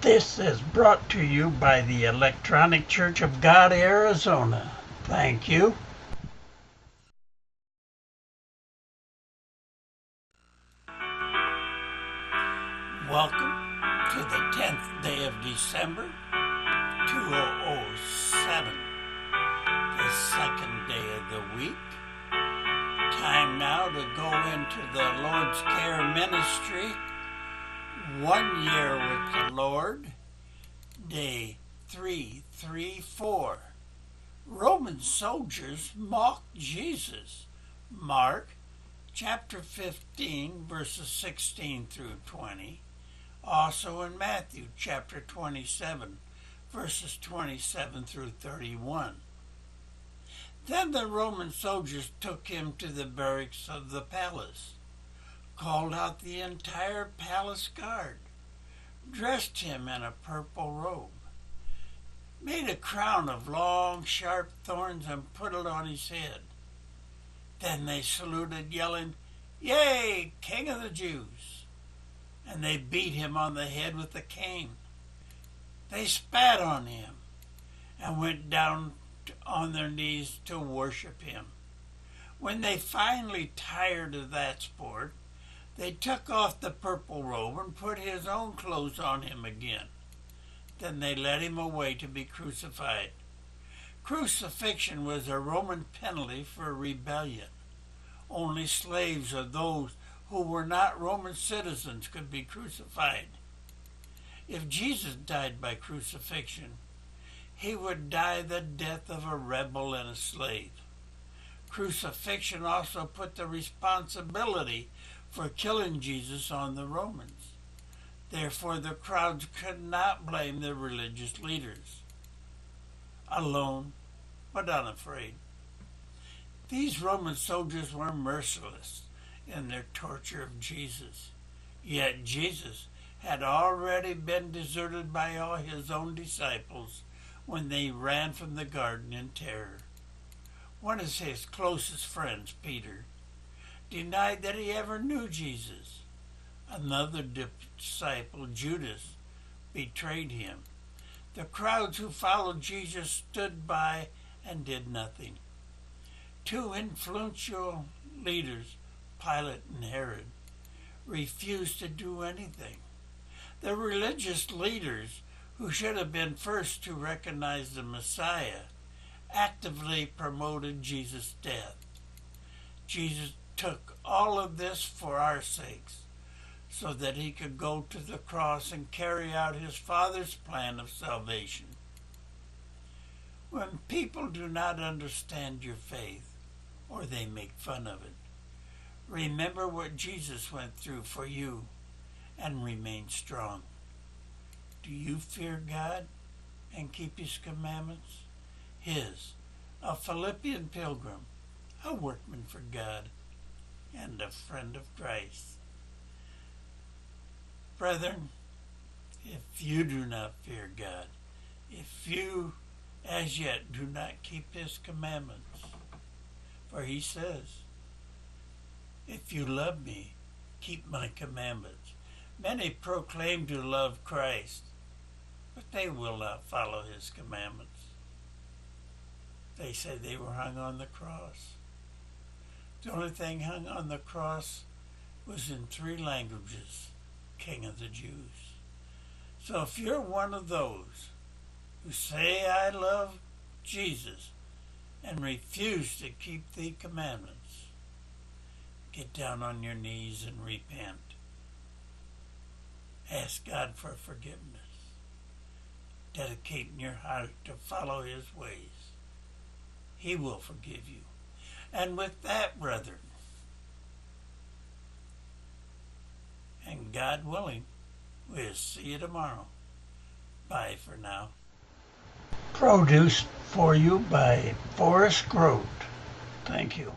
This is brought to you by the Electronic Church of God, Arizona. Thank you. Welcome to the 10th day of December, 2007, the second day of the week. Time now to go into the Lord's Care Ministry. 1 year with the Lord, day 334. Roman soldiers mocked Jesus. Mark chapter 15, verses 16 through 20. Also in Matthew chapter 27, verses 27 through 31. Then the Roman soldiers took him to the barracks of the palace, called out the entire palace guard, dressed him in a purple robe, made a crown of long, sharp thorns and put it on his head. Then they saluted, yelling, "Yea, King of the Jews!" And they beat him on the head with a cane. They spat on him and went down on their knees to worship him. When they finally tired of that sport, they took off the purple robe and put his own clothes on him again. Then they led him away to be crucified. Crucifixion was a Roman penalty for rebellion. Only slaves or those who were not Roman citizens could be crucified. If Jesus died by crucifixion, he would die the death of a rebel and a slave. Crucifixion also put the responsibility for killing Jesus on the Romans. Therefore, the crowds could not blame the religious leaders. Alone, but unafraid. These Roman soldiers were merciless in their torture of Jesus. Yet Jesus had already been deserted by all his own disciples when they ran from the garden in terror. One of his closest friends, Peter, denied that he ever knew Jesus. Another disciple, Judas, betrayed him. The crowds who followed Jesus stood by and did nothing. Two influential leaders, Pilate and Herod, refused to do anything. The religious leaders, who should have been first to recognize the Messiah, actively promoted Jesus' death. Jesus took all of this for our sakes, so that he could go to the cross and carry out his Father's plan of salvation. When people do not understand your faith, or they make fun of it, remember what Jesus went through for you and remain strong. Do you fear God and keep his commandments? A Philippian pilgrim, a workman for God, and a friend of Christ. Brethren, if you do not fear God, if you as yet do not keep his commandments, for he says, "If you love me, keep my commandments." Many proclaim to love Christ, but they will not follow his commandments. They say they were hung on the cross. The only thing hung on the cross was in 3 languages, King of the Jews. So if you're one of those who say, "I love Jesus," and refuse to keep the commandments, get down on your knees and repent. Ask God for forgiveness. Dedicating your heart to follow his ways. He will forgive you. And with that, brethren, and God willing, we'll see you tomorrow. Bye for now. Produced for you by Forrest Grote. Thank you.